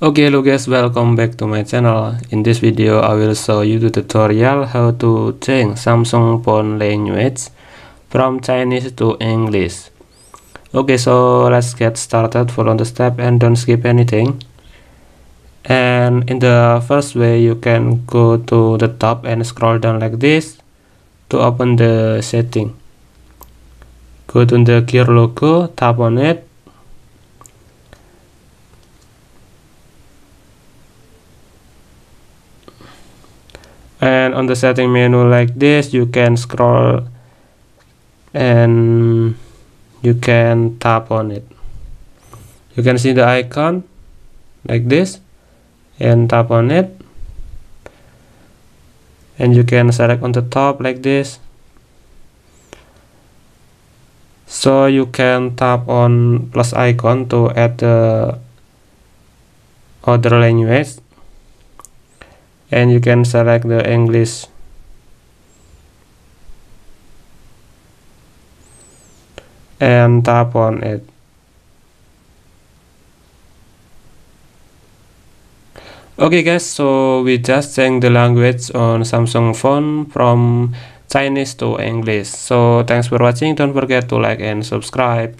Okay, hello guys, welcome back to my channel. In this video I will show you the tutorial how to change Samsung phone language from Chinese to English. Okay, so let's get started. Follow the step and don't skip anything. And in the first way, you can go to the top and scroll down like this to open the setting. Go to the gear logo, tap on it. And on the setting menu like this, you can scroll and you can tap on it. You can see the icon like this and tap on it, and you can select on the top like this. So you can tap on plus icon to add the other language, and you can select the English. And tap on it. Okay guys, so we just changed the language on Samsung phone from Chinese to English. So thanks for watching. Don't forget to like and subscribe.